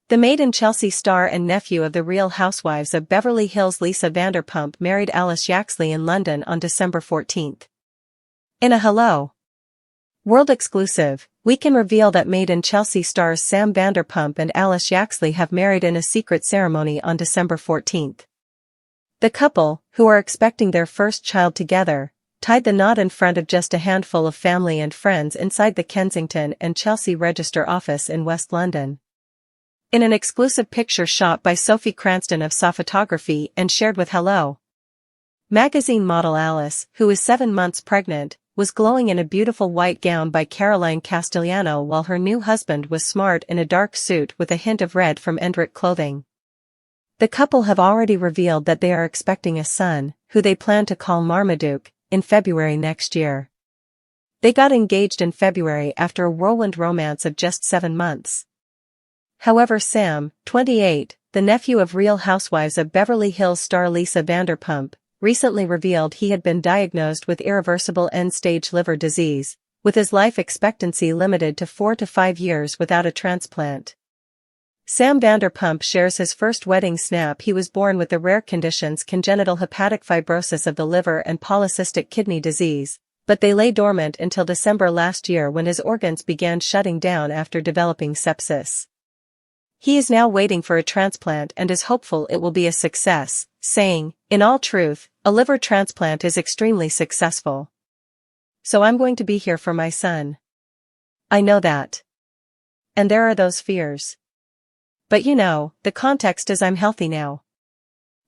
The Made in Chelsea star and nephew of the Real Housewives of Beverly Hills Lisa Vanderpump married Alice Yaxley in London on December 14. In a Hello World exclusive, we can reveal that Made in Chelsea stars Sam Vanderpump and Alice Yaxley have married in a secret ceremony on December 14. The couple, who are expecting their first child together, tied the knot in front of just a handful of family and friends inside the Kensington and Chelsea Register office in West London. In an exclusive picture shot by Sophie Cranston of Saw Photography and shared with Hello Magazine, model Alice, who is 7 months pregnant, was glowing in a beautiful white gown by Caroline Castellano, while her new husband was smart in a dark suit with a hint of red from Endrick clothing. The couple have already revealed that they are expecting a son, who they plan to call Marmaduke, in February next year. They got engaged in February after a whirlwind romance of just 7 months. However, Sam, 28, the nephew of Real Housewives of Beverly Hills star Lisa Vanderpump, recently revealed he had been diagnosed with irreversible end-stage liver disease, with his life expectancy limited to 4 to 5 years without a transplant. Sam Vanderpump shares his first wedding snap. He was born with the rare conditions congenital hepatic fibrosis of the liver and polycystic kidney disease, but they lay dormant until December last year when his organs began shutting down after developing sepsis. He is now waiting for a transplant and is hopeful it will be a success, saying, "In all truth, a liver transplant is extremely successful. So I'm going to be here for my son. I know that. And there are those fears. But you know, the context is I'm healthy now.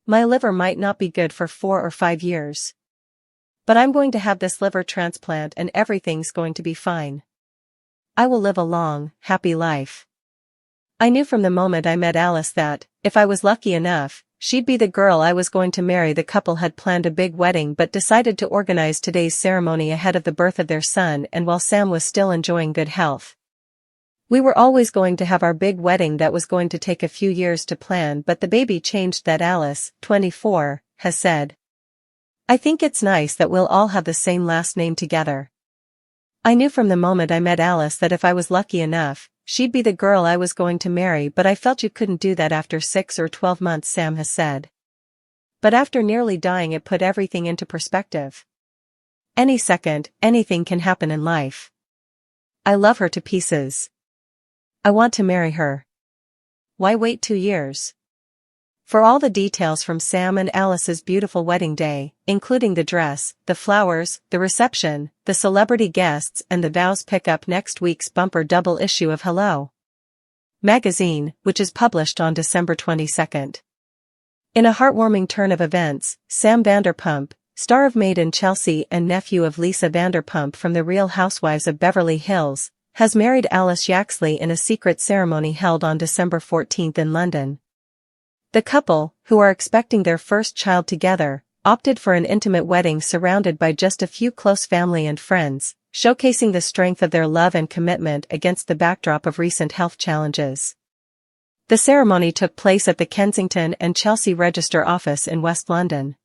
My liver might not be good for 4 or 5 years. But I'm going to have this liver transplant and everything's going to be fine. I will live a long, happy life." I knew from the moment I met Alice that, if I was lucky enough, she'd be the girl I was going to marry. The couple had planned a big wedding but decided to organize today's ceremony ahead of the birth of their son and while Sam was still enjoying good health. "We were always going to have our big wedding that was going to take a few years to plan, but the baby changed that," Alice, 24, has said. "I think it's nice that we'll all have the same last name together. I knew from the moment I met Alice that if I was lucky enough, she'd be the girl I was going to marry, but I felt you couldn't do that after 6 or 12 months," Sam has said. "But after nearly dying it put everything into perspective. Any second, anything can happen in life. I love her to pieces. I want to marry her. Why wait 2 years?" For all the details from Sam and Alice's beautiful wedding day, including the dress, the flowers, the reception, the celebrity guests and the vows, pick up next week's bumper double issue of Hello Magazine, which is published on December 22. In a heartwarming turn of events, Sam Vanderpump, star of Made in Chelsea and nephew of Lisa Vanderpump from the Real Housewives of Beverly Hills, has married Alice Yaxley in a secret ceremony held on December 14 in London. The couple, who are expecting their first child together, opted for an intimate wedding surrounded by just a few close family and friends, showcasing the strength of their love and commitment against the backdrop of recent health challenges. The ceremony took place at the Kensington and Chelsea Register office in West London.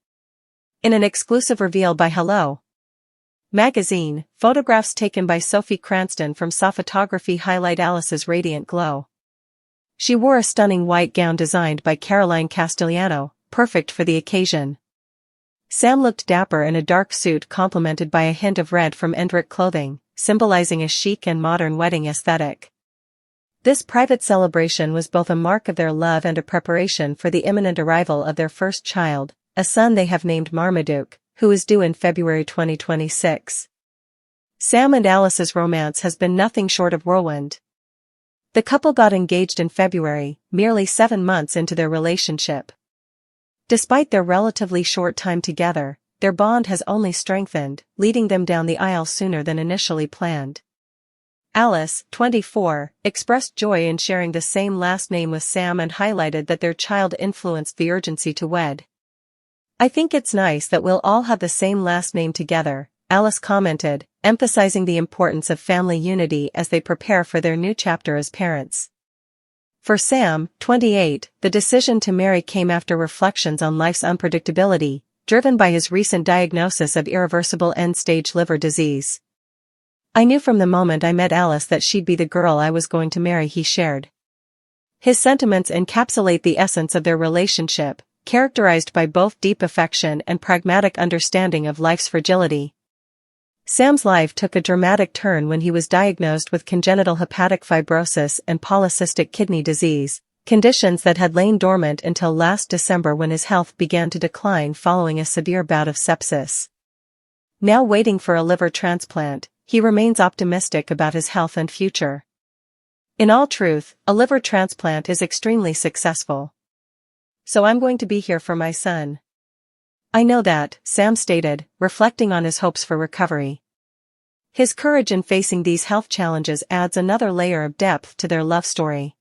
In an exclusive reveal by Hello Magazine, photographs taken by Sophie Cranston from Saw Photography highlight Alice's radiant glow. She wore a stunning white gown designed by Caroline Castellano, perfect for the occasion. Sam looked dapper in a dark suit complemented by a hint of red from Endrick clothing, symbolizing a chic and modern wedding aesthetic. This private celebration was both a mark of their love and a preparation for the imminent arrival of their first child, a son they have named Marmaduke, who is due in February 2026. Sam and Alice's romance has been nothing short of whirlwind. The couple got engaged in February, merely 7 months into their relationship. Despite their relatively short time together, their bond has only strengthened, leading them down the aisle sooner than initially planned. Alice, 24, expressed joy in sharing the same last name with Sam and highlighted that their child influenced the urgency to wed. "I think it's nice that we'll all have the same last name together," Alice commented, emphasizing the importance of family unity as they prepare for their new chapter as parents. For Sam, 28, the decision to marry came after reflections on life's unpredictability, driven by his recent diagnosis of irreversible end-stage liver disease. "I knew from the moment I met Alice that she'd be the girl I was going to marry," he shared. His sentiments encapsulate the essence of their relationship, characterized by both deep affection and pragmatic understanding of life's fragility. Sam's life took a dramatic turn when he was diagnosed with congenital hepatic fibrosis and polycystic kidney disease, conditions that had lain dormant until last December when his health began to decline following a severe bout of sepsis. Now waiting for a liver transplant, he remains optimistic about his health and future. In all truth, a liver transplant is extremely successful. So I'm going to be here for my son. I know that, Sam stated, reflecting on his hopes for recovery. His courage in facing these health challenges adds another layer of depth to their love story.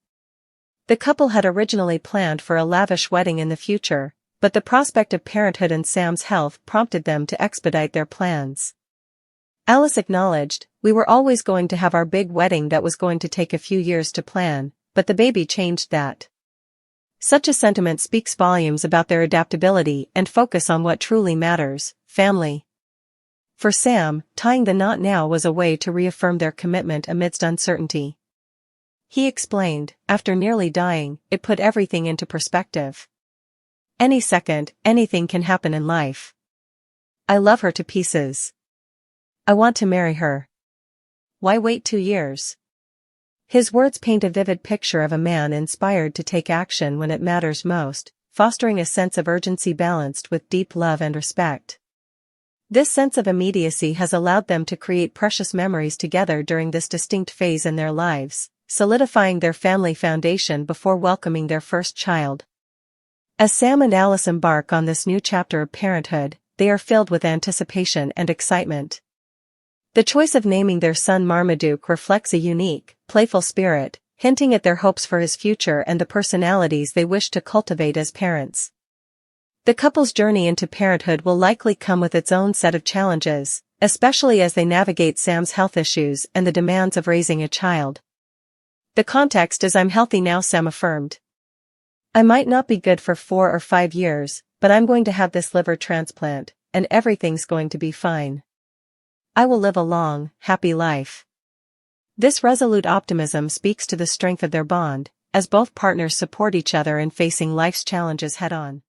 The couple had originally planned for a lavish wedding in the future, but the prospect of parenthood and Sam's health prompted them to expedite their plans. Alice acknowledged, "We were always going to have our big wedding that was going to take a few years to plan, but the baby changed that." Such a sentiment speaks volumes about their adaptability and focus on what truly matters, family. For Sam, tying the knot now was a way to reaffirm their commitment amidst uncertainty. He explained, "After nearly dying, it put everything into perspective. Any second, anything can happen in life. I love her to pieces. I want to marry her. Why wait 2 years?" His words paint a vivid picture of a man inspired to take action when it matters most, fostering a sense of urgency balanced with deep love and respect. This sense of immediacy has allowed them to create precious memories together during this distinct phase in their lives, solidifying their family foundation before welcoming their first child. As Sam and Alice embark on this new chapter of parenthood, they are filled with anticipation and excitement. The choice of naming their son Marmaduke reflects a unique, playful spirit, hinting at their hopes for his future and the personalities they wish to cultivate as parents. The couple's journey into parenthood will likely come with its own set of challenges, especially as they navigate Sam's health issues and the demands of raising a child. The context is "I'm healthy now," Sam affirmed. "I might not be good for 4 or 5 years, but I'm going to have this liver transplant, and everything's going to be fine. I will live a long, happy life." This resolute optimism speaks to the strength of their bond, as both partners support each other in facing life's challenges head-on.